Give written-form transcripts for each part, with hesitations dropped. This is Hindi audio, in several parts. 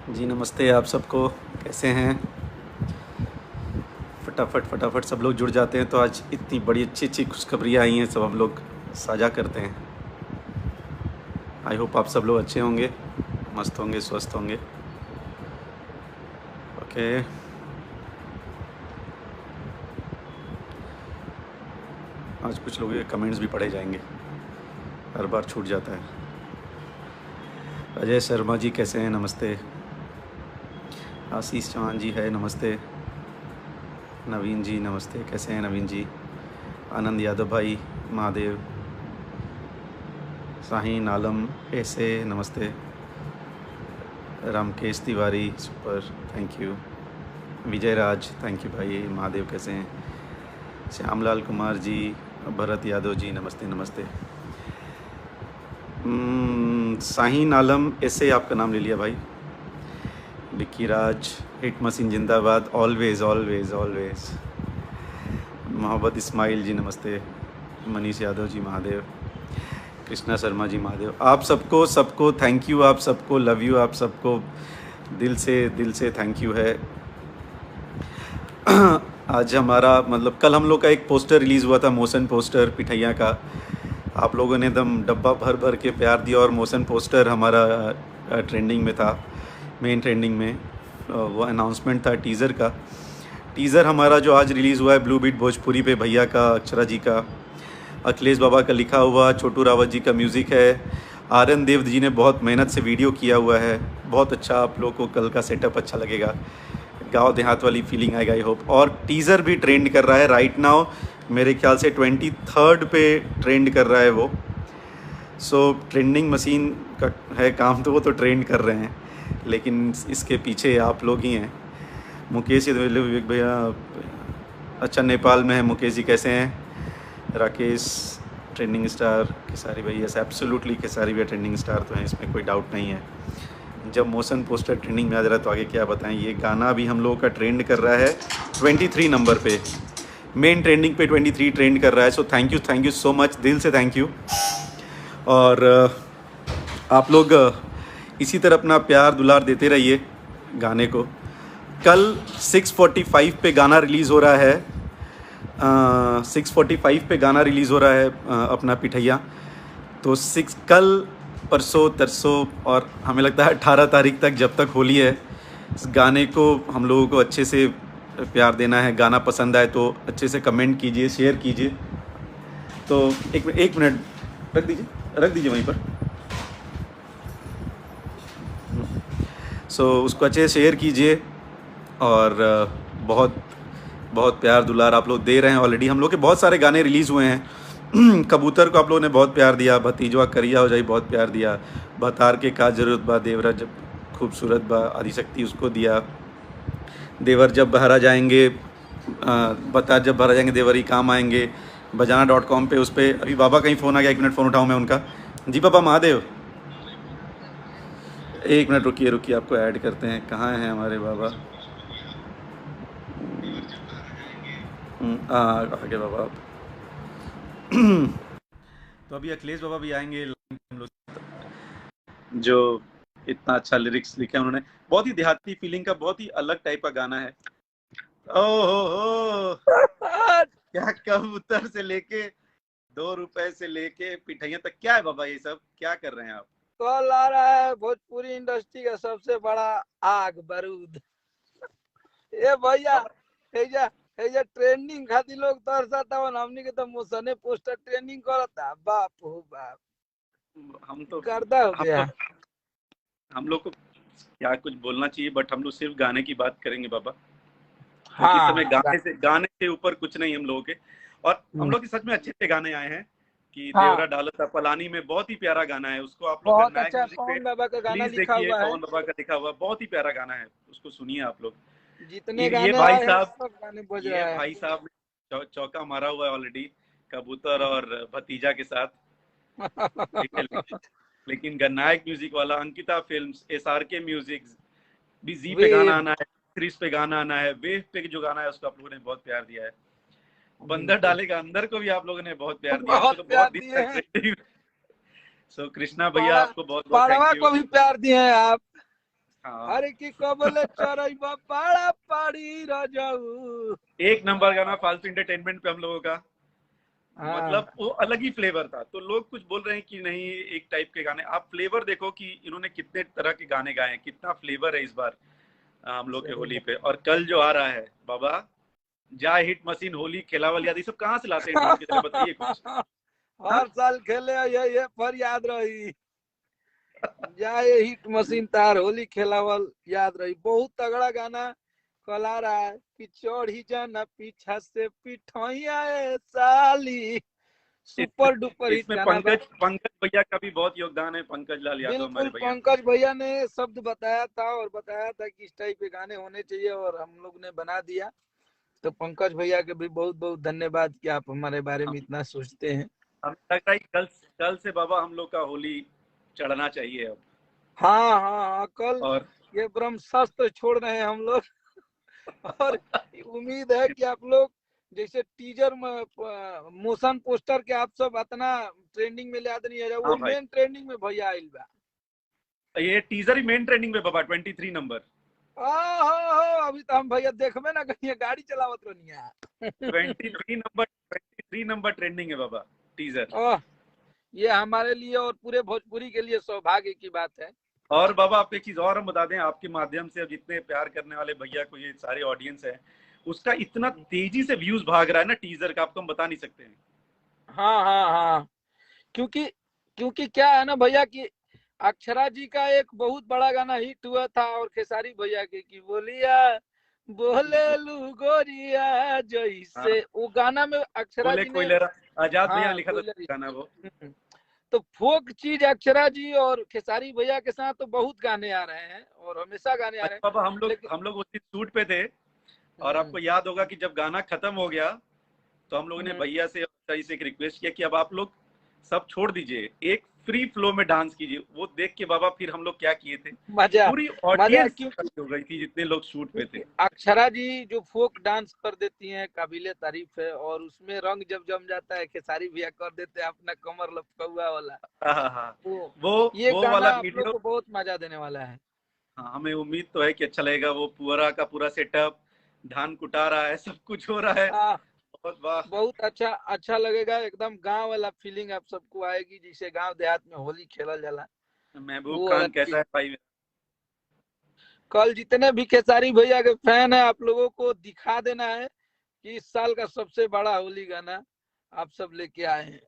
जी नमस्ते आप सबको, कैसे हैं? फटाफट फटाफट सब लोग जुड़ जाते हैं तो आज इतनी बड़ी अच्छी अच्छी खुशखबरियाँ आई हैं, सब हम लोग साझा करते हैं। आई होप आप सब लोग अच्छे होंगे, मस्त होंगे, स्वस्थ होंगे। ओके, आज कुछ लोगों के कमेंट्स भी पढ़े जाएंगे, हर बार छूट जाता है। अजय शर्मा जी कैसे हैं? नमस्ते। आशीष चौहान जी है, नमस्ते। नवीन जी नमस्ते, कैसे हैं नवीन जी? आनंद यादव भाई, महादेव। शाहीन आलम ऐसे, नमस्ते। Ramkesh Tiwari super, thank you. Vijay Raj, thank you भाई। महादेव कैसे हैं? श्यामलाल कुमार जी, भरत यादव जी, नमस्ते नमस्ते। शाहीन आलम ऐसे आपका नाम ले लिया भाई। विक्की राज, हिट मशीन जिंदाबाद, always always always. Mohammad Ismail ji नमस्ते। मनीष यादव जी, महादेव। कृष्णा शर्मा जी, महादेव। आप सबको सबको थैंक यू, आप सबको लव यू, आप सबको दिल से थैंक यू है। आज हमारा मतलब कल हम लोग का एक पोस्टर रिलीज़ हुआ था, मोशन पोस्टर पिठैया का। आप लोगों ने एकदम डब्बा भर भर के प्यार दिया और मोशन पोस्टर हमारा ट्रेंडिंग में था, मेन ट्रेंडिंग में। वो अनाउंसमेंट था टीज़र का। टीज़र हमारा जो आज रिलीज़ हुआ है ब्लू बीट भोजपुरी पे, भैया का, अक्षरा जी का, अखिलेश बाबा का लिखा हुआ, छोटू रावत जी का म्यूज़िक है। आर्यन देव जी ने बहुत मेहनत से वीडियो किया हुआ है, बहुत अच्छा। आप लोग को कल का सेटअप अच्छा लगेगा, गांव देहात वाली फीलिंग आएगा आई होप। और टीज़र भी ट्रेंड कर रहा है राइट नाउ, मेरे ख्याल से 23rd पे ट्रेंड कर रहा है वो। सो ट्रेंडिंग मशीन का है काम, तो वो तो ट्रेंड कर रहे हैं, लेकिन इसके पीछे आप लोग ही हैं। मुकेश विवेक भैया, अच्छा नेपाल में है मुकेश जी, कैसे हैं? राकेश ट्रेंडिंग स्टार, खेसारी भाई, यस एब्सोल्युटली खेसारी भैया ट्रेंडिंग स्टार तो हैं, इसमें कोई डाउट नहीं है। जब मोशन पोस्टर ट्रेंडिंग में आ जा रहा है तो आगे क्या बताएं। ये गाना भी हम लोगों का ट्रेंड कर रहा है 23 नंबर पे, मेन ट्रेंडिंग पे 23 ट्रेंड कर रहा है। So thank you so much, दिल से थैंक यू। और आप लोग इसी तरह अपना प्यार दुलार देते रहिए गाने को। कल 6:45 पे गाना रिलीज़ हो रहा है, 6:45 पे गाना रिलीज़ हो रहा है अपना पिठैया। तो कल परसों तरसों और हमें लगता है 18 तारीख तक, जब तक होली है, इस गाने को हम लोगों को अच्छे से प्यार देना है। गाना पसंद आए तो अच्छे से कमेंट कीजिए, शेयर कीजिए। तो एक मिनट रख दीजिए वहीं पर। उसको अच्छे से शेयर कीजिए। और बहुत बहुत प्यार दुलार आप लोग दे रहे हैं ऑलरेडी। हम लोग के बहुत सारे गाने रिलीज़ हुए हैं। कबूतर को आप लोगों ने बहुत प्यार दिया, भतीजवा करिया हो जाई बहुत प्यार दिया, बतार के का जरूरत बा, देवरा जब खूबसूरत बा, आदिशक्ति उसको दिया, देवर जब बहरा जाएंगे, बतार जब बहरा जाएंगे देवर ही काम आएंगे, बजाना.com पे उस पर। अभी बाबा का ही फ़ोन आ गया, एक मिनट फ़ोन उठाऊँ मैं उनका। जी पापा महादेव, एक मिनट रुकिए रुकिए, आपको ऐड करते हैं। कहाँ हैं हमारे बाबा? आगे बाबा आप। तो अभी अखिलेश बाबा भी आएंगे हम लोग, जो इतना अच्छा लिरिक्स लिखे हैं उन्होंने। बहुत ही देहाती फीलिंग का, बहुत ही अलग टाइप का गाना है। ओहो, क्या कबूतर से लेके 2 रुपए से लेके पिठैया तक, क्या है बाबा ये सब क्या कर रहे हैं आप? कॉल आ रहा है भोजपुरी इंडस्ट्री का सबसे बड़ा आग बारूद। ए भैया, एजा एजा ट्रेंडिंग खातिर लोग तरसता वन, हमनी के तो मोशने पोस्टर ट्रेंडिंग करता। बाप हो बाप, हम तो गर्दा हो हम गया। लोग हम लोग को क्या कुछ बोलना चाहिए, बट हम लोग सिर्फ गाने की बात करेंगे बाबा, क्योंकि इस समय हाँ गाने के ऊपर कुछ नहीं हम लोगों के। और हम लोग के सच में अच्छे अच्छे गाने आए हैं कि हाँ, देवरा डालता पलानी में, बहुत ही प्यारा गाना है। उसको आप लोग बहुत गन्नायक अच्छा म्यूजिक पे पवन बाबा का गाना प्लीज लिखा देखिए, हुआ है। पवन बाबा का लिखा हुआ बहुत ही प्यारा गाना है, उसको सुनिए आप लोग। जितने ये गाने भाई आए हैं साहब, सब गाने बज ये रहा है। भाई साहब ने चौका मारा हुआ है ऑलरेडी, कबूतर और भतीजा के साथ। ठीक है, लेकिन गन्नायक म्यूजिक वाला, अंकिता फिल्म्स, SRK म्यूजिक भी, जी पे गाना वेव, आना है, क्रिस पे गाना आना है, वेव पे जो गाना है उसको आप लोगों ने बहुत प्यार दिया है। बंदर बिल्कुल डालेगा अंदर को भी आप लोगों ने बहुत प्यार दिया, उसको बहुत तो प्यार बहुत दिन दिए तक हैं। ट्रेंडिंग। सो कृष्णा भैया पाड़ा आपको बहुत बहुत पाड़वा थैंक को यू। भी प्यार दिए हैं आप। हाँ अरे की कबले चरई पाड़ा पाड़ी रजऊ। एक नंबर गाना फालतू एंटरटेनमेंट पे हम लोगों का, हाँ मतलब वो अलग ही फ्लेवर था। तो लोग कुछ बोल रहे हैं कि नहीं एक टाइप के गाने, आप फ्लेवर देखो कि इन्होंने कितने तरह के गाने गाए हैं, कितना फ्लेवर है इस बार हम लोग के सही होली बात। पे। और कल जो आ रहा है बाबा, जा हिट मशीन होली खेलावल याद, ये सब कहाँ से लाते हैं ढूंढ के, जरा बताइए कुछ। हाँ? हर साल खेले ये पर याद रही। जाए हिट मशीन तार होली खेलावल याद रही, बहुत तगड़ा गाना कल आ रहा है कि चढ़ी जाना पीछा से पिठैया ए साली। इसमें सुपर डुपर हिट इसमें गाना बा। पंकज पंकज भैया का भी बहुत योगदान है, पंकज लाल यादव बिल्कुल हमारे भैया। पंकज भैया ने शब्द बताया था और बताया था कि इस टाइप के गाने होने चाहिए और हम लोग ने बना दिया। तो पंकज भैया के भी बहुत बहुत धन्यवाद कि आप हमारे बारे में इतना सोचते हैं। हमें लगता है कि कल कल से बाबा हम लोग का होली चढ़ना चाहिए अब। हाँ हाँ हाँ, कल और ये ब्रह्मशास्त्र छोड़ रहे हैं हम लोग। और उम्मीद है कि आप लोग जैसे टीजर में मोशन पोस्टर के आप सब इतना ट्रेंडिंग में ला देनी है, हाँ वो भाई, मेन ट्रेंडिंग में भैया आइल बा। ये टीजर ही मेन ट्रेंडिंग में बाबा, 23 नंबर। अभी तो हम भैया देखबे ना कहीं गाड़ी चलावत रहनी 23 नंबर ट्रेंडिंग है बाबा, टीजर। है। ये हमारे लिए और पूरे भोजपुरी के लिए सौभाग्य की बात है। और बाबा आप एक चीज और हम बता दें आपके माध्यम से, अब जितने प्यार करने वाले भैया को ये सारे ऑडियंस है, उसका इतना तेजी से व्यूज भाग रहा है ना टीजर का, आपको हम बता नहीं सकते हैं। हाँ हाँ हाँ, क्योंकि क्योंकि क्या है ना भैया कि अक्षरा जी का एक बहुत बड़ा गाना हिट हुआ था और खेसारी भैया के की बोलिया बोले लू गोरिया हाँ, जैसे, वो गाना में अक्षरा बोले जी ने। कोई लहरा, आजाद भैया ने हाँ लिखा था कोयलरी। गाना वो। तो फोक चीज अक्षरा जी और खेसारी भैया के साथ तो बहुत गाने आ रहे हैं और हमेशा गाने आ रहे अच्छा बाबा, हम हैं लोग लेकिन। हम लोग उस दिन शूट पे थे, और आपको याद होगा कि जब गाना खत्म हो गया तो हम लोगों ने हम्म, भैया से और सही से एक रिक्वेस्ट किया कि अब आप लोग सब छोड़ दीजिए, एक फ्री फ्लो में डांस कीजिए। वो देख के बाबा फिर हम लोग क्या किए थे, मजा पूरी मजा ऑडियंस क्योंकि हो गई थी जितने लोग शूट पे थे। क्योंकि अक्षरा जी जो फोक डांस कर देती हैं काबिले तारीफ है, और उसमें रंग जब जम जाता है खेसारी भैया कर देते हैं अपना कमर लपका वाला। हाँ हाँ हाँ। वो वो ये वो गाना वाला आप लोग वीडियो, को बहुत मजा देने वाला है। हाँ हमें उम्मीद तो है कि अच्छा लगेगा। वो पूरा का पूरा सेटअप, धान कुटा रहा है, सब कुछ हो रहा है। हाँ बहुत वाह। बहुत अच्छा अच्छा लगेगा, एकदम गांव वाला फीलिंग आप सबको आएगी जैसे गांव देहात में होली खेला जाला। महबूब वो वाला खान कैसा चीज। है भाई? कल जितने भी खेसारी भैया के फैन है आप लोगों को दिखा देना है कि इस साल का सबसे बड़ा होली गाना आप सब लेके आए हैं।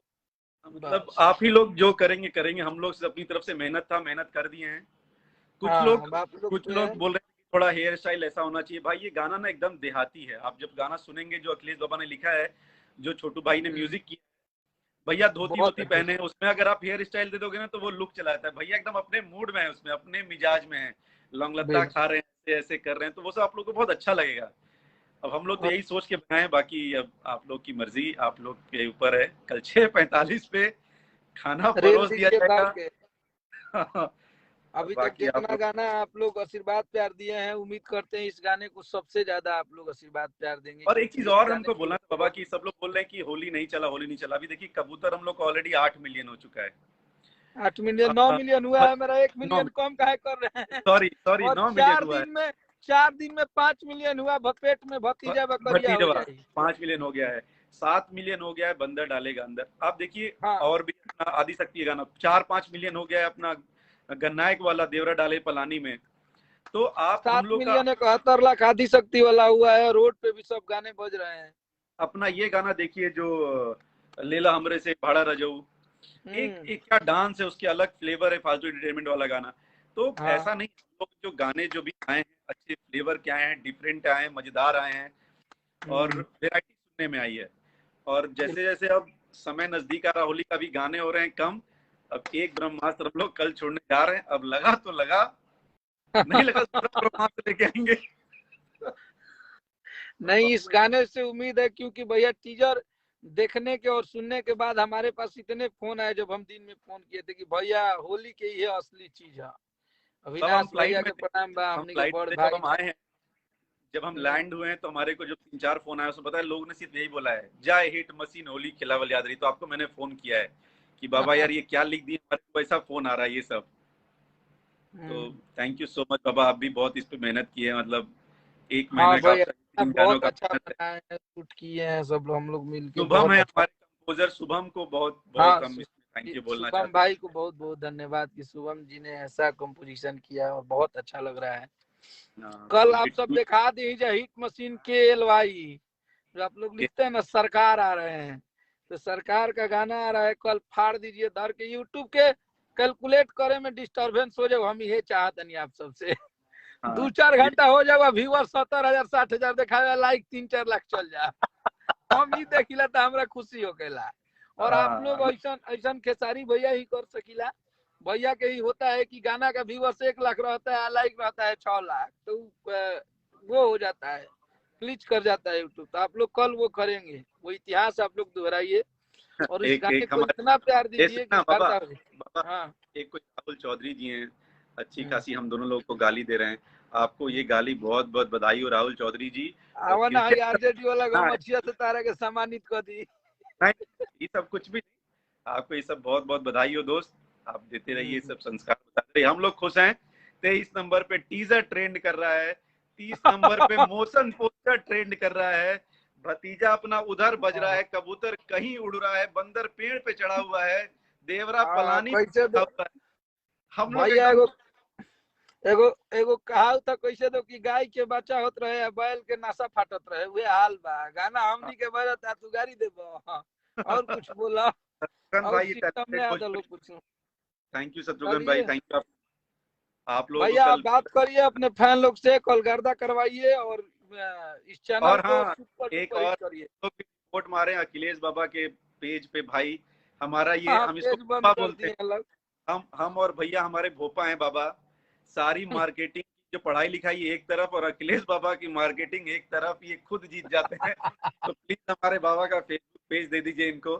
मतलब बस। आप ही लोग जो करेंगे करेंगे, हम लोग से अपनी तरफ से मेहनत था, मेहनत कर दिए हैं। कुछ हाँ लोग अब आप लोग कुछ पे है। लोग बोल रहे हैं कि थोड़ा हेयर स्टाइल ऐसा होना चाहिए। भाई ये गाना ना एकदम देहाती है, आप जब गाना सुनेंगे जो अखिलेश बाबा ने लिखा है, जो छोटू भाई ने म्यूजिक किया, भैया धोती बहुत वोती अच्छे पहने हैं, उसमें अगर आप हेयर स्टाइल दे दोगे ना तो वो लुक चला जाता है। भैया एकदम अपने मूड में है, उसमें अपने मिजाज में है, लौंगलत्ता बिल्कुल। खा रहे हैं, ऐसे ऐसे कर रहे हैं, तो वो सब आप लोग को बहुत अच्छा लगेगा। अब हम लोग तो यही सोच के बनाए, बाकी अब आप लोग की मर्जी, आप लोग के ऊपर है। कल 6:45 पे खाना रेल परोस दिया दीजिए बार के। जाएगा। और अभी तक बाकी आप जितना लोग, गाना आप लोग आशीर्वाद प्यार दिए हैं, उम्मीद करते हैं इस गाने को सबसे ज्यादा आप लोग आशीर्वाद प्यार देंगे, और एक क्योंकि चीज इस और गाने हमको में बोलना था बाबा कि सब लोग बोल रहे हैं कि होली नहीं चला, होली नहीं चला। अभी देखिए कबूतर हम लोग का ऑलरेडी 8 मिलियन हो चुका है। 8 मिलियन 9 मिलियन हुआ है, मेरा 1 मिलियन कम काहे कर रहे हैं। सॉरी सॉरी, और 9 मिलियन हुआ है। 4 दिन में 5 मिलियन हुआ, भपेट में भतीजा बकरिया हो भतीजवा जाएगी। 5 मिलियन हो गया है, 7 मिलियन हो गया है बंदर डालेगा अंदर। आप देखिए, हाँ और भी अपना आदि शक्ति गाना 4-5 मिलियन हो गया है अपना, गन्नायक वाला देवरा डाले पलानी में। तो आप हम सात लोग का मिलियन 71 लाख आदि शक्ति वाला हुआ है, रोड पे भी सब गाने बज रहे हैं। अपना ये गाना देखिए जो लेला हमरे से भाड़ा रजऊ, एक हम्म। एक क्या डांस है, उसके अलग फ्लेवर है, फालतू एंटरटेनमेंट वाला गाना। तो हाँ ऐसा नहीं, हम लोग जो गाने जो भी आए हैं अच्छे फ्लेवर के आए हैं, डिफरेंट आए हैं, मजेदार आए हैं, और हम्म। वेराइटी सुनने में आई है। और जैसे जैसे अब समय नजदीक आ रहा, होली का भी गाने हो रहे हैं कम। अब एक ब्रह्मास्त्र हम लोग कल छोड़ने जा रहे हैं, अब लगा तो लगा, नहीं लगा तो दूसरा ब्रह्मास्त्र लेके आएंगे। नहीं इस गाने से उम्मीद है, क्योंकि भैया टीजर देखने के और सुनने के बाद हमारे पास इतने फोन आए जब हम दिन में फोन किए थे कि भैया होली के ये असली चीज है। तब हम अविनाश फ्लाइट भैया में के थे, प्रणाम बा, हम हमनी के फ्लाइट बड़ में थे, जब भाई हम बा। आए हैं, जब हम हम्म। लैंड हुए हैं, तो हमारे को जो 3-4 फोन आए, उसमें पता है लोगों ने सिर्फ यही बोला है, जाए हिट मशीन होली खिलावल याद रही। तो आपको मैंने फोन किया है कि बाबा यार ये क्या लिख दिए, हमारे को ऐसा फोन आ रहा है ये सब। तो थैंक यू सो मच बाबा, आप भी बहुत इस पे मेहनत की है, मतलब एक हाँ महीना का भाई, आप इन गानों बहुत का अच्छा मेहनत है। बनाए हैं, शूट किए हैं सब हम लोग मिलके, शुभम बहुत है अच्छा। हमारे कंपोजर, शुभम को बहुत बहुत हाँ, हम इसमें थैंक यू बोलना शुभम चाहते भाई को बहुत बहुत धन्यवाद कि शुभम जी ने ऐसा कंपोजिशन किया और बहुत अच्छा लग रहा है। हैं। हाँ, कल तो आप सब दिखा दीजिए हिट मशीन के LY, जो आप लोग लिखते हैं ना सरकार आ रहे हैं, तो सरकार का गाना आ रहा है, कल फाड़ दीजिए धर के यूट्यूब के, कैलकुलेट करे में डिस्टर्बेंस हो जाए, हम ये चाहते नहीं आप सबसे। हाँ 2-4 घंटा हो जाएगा, व्यूअर 70,000 60,000 दिखाएगा, लाइक 3-4 लाख चल जाए, हम ही देखिला तो हमरा खुशी होकेला। और आप लोग हाँ, ऐसा ऐसा खेसारी भैया ही कर सकीला, भैया के ही होता है कि गाना का व्यूअर्स 1 लाख रहता है, लाइक रहता है 6 लाख, तो वो हो जाता है, क्लिच कर जाता है यूट्यूब। तो आप लोग कल वो करेंगे, वो इतिहास आप लोग दोहराइए और इस एक गाने एक को हमारे इतना प्यार ये दीजिए कि सुनना बाबा, गर्दा। बाबा हाँ। एक कोई राहुल चौधरी जी हैं, अच्छी हम्म। खासी हम दोनों लोग को गाली दे रहे हैं, आपको ये गाली बहुत बहुत बधाई हो राहुल चौधरी जी। और आवा ना, कृपया आरजेडी वाला ना, गमछिया से तारा के सम्मानित कर दी। नहीं, ये सब कुछ भी नहीं, आपको ये सब बहुत बहुत बधाई हो दोस्त, आप देते रहिए सब संस्कार बताते रहिए, हम लोग खुश हैं। 23 नंबर पे टीजर ट्रेंड कर रहा है, 30 नंबर पे मोशन पोस्टर ट्रेंड कर रहा है, भतीजा अपना उधर बज रहा है, कबूतर कहीं उड़ रहा है, बंदर पेड़ पे चढ़ा हुआ है, देवरा पलानी पे कैसे चढ़ा हुआ है, हम लोग भैया, एकदम। एगो एगो एगो कहावत था, कैसे दो कि गाय के बच्चा होत रहे या बैल के नशा फाटत रहे, वे हाल बा गाना हमनी के बजता, तू गाड़ी देबो। हाँ, और कुछ बोला, शत्रुघ्न और भाई सिस्टम में टैलेंटेड आ दो भोजपुरी, कुछ। थैंक यू शत्रुघ्न भाई, चलिए थैंक यू, आप लोगों को भैया, आप कल। बात करिए अपने फैन लोग से, कल गर्दा करवाइए और इस चैनल और को हाँ, सुपर एक डुपर हिट और करिए। लोग भी रिपोर्ट मारे अखिलेश बाबा के पेज पे भाई, हमारा ये हाँ, हम इसको पेज बंद भोपा कर बोलते दिए हैं, हैं लोग। हम और भैया हमारे भोपा हैं बाबा, सारी मार्केटिंग जो पढ़ाई लिखाई एक तरफ और अखिलेश बाबा की मार्केटिंग एक तरफ, ये खुद जीत जाते हैं। तो प्लीज हमारे बाबा का फेसबुक पेज दे दीजिए इनको,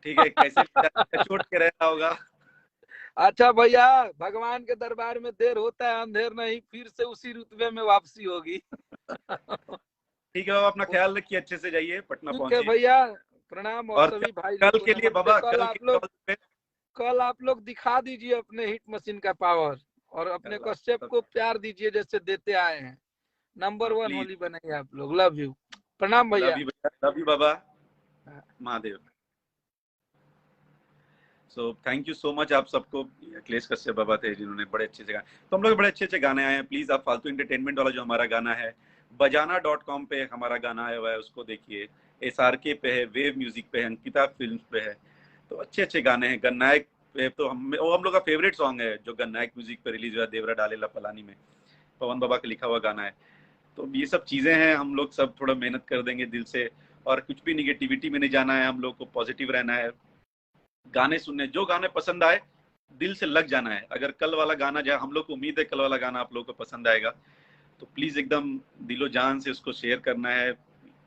ठीक है, कैसे छोड़ के रहना होगा। अच्छा भैया, भगवान के दरबार में देर होता है अंधेर नहीं, फिर से उसी रुतबे में वापसी होगी। ठीक है बाबा, अपना ख्याल रखिए, अच्छे से जाइए, पटना ठीक है पहुंचिए। भैया, प्रणाम, और और सभी भाई लोग कल को के लिए नमस्ते। बाबा, कल कल के आप लिए लोग all the best। कल आप लोग दिखा दीजिए अपने हिट मशीन का पावर, और अपने कल कश्यप आप को प्यार दीजिए जैसे देते आए हैं। नंबर हाँ 1 प्लीज, होली बनाइए आप लोग। Love you. प्रणाम लव भैया। यू भैया, love you Baba, Mahadev. So thank you so much आप सबको, अखिलेश कश्यप बाबा थे जिन्होंने बड़े अच्छे से गाने, तो हम लोग बड़े अच्छे अच्छे गाने आए हैं, प्लीज आप फालतू इंटरटेनमेंट वाला जो हमारा गाना है, बजाना.com पे हमारा गाना आया हुआ है, उसको देखिए, SRK पे है, वेव म्यूजिक पे है, अंकिता फिल्म पे है, तो अच्छे अच्छे गाने हैं। गन्नायक पे तो हम लोग का फेवरेट सॉन्ग है जो गन्नायक म्यूजिक पे रिलीज हुआ, देवरा डालेला पलानी में, पवन बाबा का लिखा हुआ गाना है। तो ये सब चीजें हैं, हम लोग सब थोड़ा मेहनत कर देंगे दिल से, और कुछ भी निगेटिविटी में नहीं जाना है, हम लोग को पॉजिटिव रहना है, गाने सुनने, जो गाने पसंद आए दिल से लग जाना है। अगर कल वाला गाना, जहाँ हम लोग को उम्मीद है कल वाला गाना आप लोगों को पसंद आएगा, तो प्लीज एकदम दिलो जान से उसको शेयर करना है,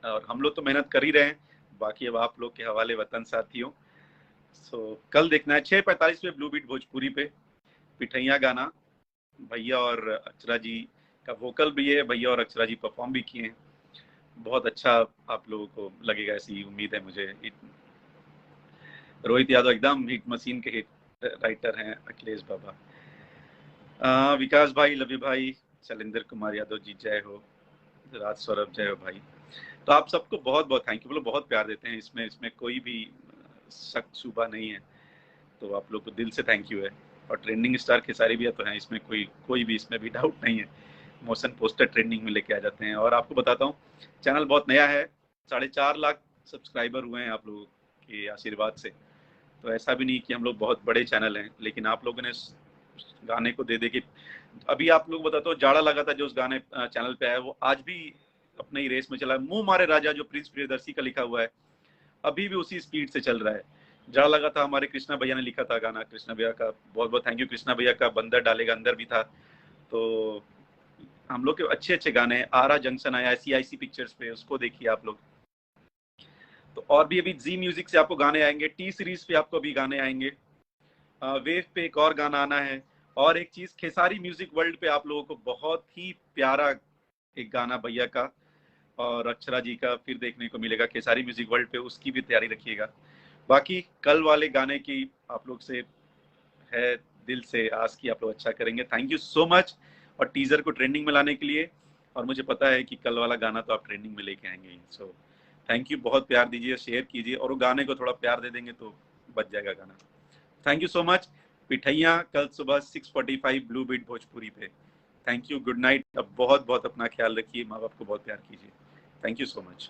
और हम लोग तो मेहनत कर ही रहे हैं, बाकी अब आप लोग के हवाले वतन साथियों। सो कल देखना है 6:45 पे ब्लू बीट भोजपुरी पे, पिठैया गाना, भैया और अक्षरा जी का वोकल भी है, भैया और अक्षरा जी परफॉर्म भी किए हैं, बहुत अच्छा आप लोगों को लगेगा, ऐसी उम्मीद है मुझे। रोहित यादव एकदम हिट मशीन के हिट राइटर हैं, अखिलेश बाबा, विकास भाई, लवी भाई, शैलेंद्र कुमार यादव जी जय हो, राज सौरभ जय हो भाई। तो आप सबको बहुत बहुत थैंक यू, बोलो बहुत प्यार देते हैं, इसमें इसमें कोई भी शक शुबा नहीं है, तो आप लोग को दिल से थैंक यू है। और ट्रेंडिंग स्टार खेसारी भी है, तो हैं इसमें, कोई कोई भी इसमें भी डाउट नहीं है, मोशन पोस्टर ट्रेंडिंग में लेके आ जाते हैं। और आपको बताता हूँ, चैनल बहुत नया है, 4.5 लाख सब्सक्राइबर हुए हैं आप लोगों के आशीर्वाद से, तो ऐसा भी नहीं कि हम लोग बहुत बड़े चैनल हैं, लेकिन आप लोगों ने उस गाने को दे दे के, अभी आप लोग बताते हो, जाड़ा लगा था जो उस गाने चैनल पे आया, वो आज भी अपने ही रेस में चला है। मुंह मारे राजा जो प्रिंस प्रियदर्शी का लिखा हुआ है, अभी भी उसी स्पीड से चल रहा है। जाड़ा लगा था हमारे कृष्णा भैया ने लिखा था गाना, कृष्णा भैया का बहुत बहुत थैंक यू, कृष्णा भैया का बंदर डालेगा अंदर भी था। तो हम लोग के अच्छे अच्छे गाने हैं, आरा जंक्शन आया CIC पिक्चर्स पे, उसको देखिए आप लोग। तो और भी अभी जी म्यूजिक से आपको गाने आएंगे, टी सीरीज पे आपको अभी गाने आएंगे, वेव पे एक और गाना आना है, और एक चीज खेसारी म्यूजिक वर्ल्ड पे आप लोगों को बहुत ही प्यारा एक गाना भैया का और अक्षरा जी का फिर देखने को मिलेगा खेसारी म्यूजिक वर्ल्ड पे, उसकी भी तैयारी रखिएगा। बाकी कल वाले गाने की आप लोग से है दिल से आस की आप लोग अच्छा करेंगे। थैंक यू सो मच, और टीजर को ट्रेंडिंग में लाने के लिए, और मुझे पता है कि कल वाला गाना तो आप ट्रेंडिंग में लेके आएंगे। सो थैंक यू, बहुत प्यार दीजिए, शेयर कीजिए, और वो गाने को थोड़ा प्यार दे देंगे तो बच जाएगा गाना। Thank you so much. पिठैया कल सुबह 6:45 ब्लू बीट भोजपुरी पे। Thank you, good night. अब बहुत बहुत अपना ख्याल रखिए, माँ बाप को बहुत प्यार कीजिए। Thank you so much.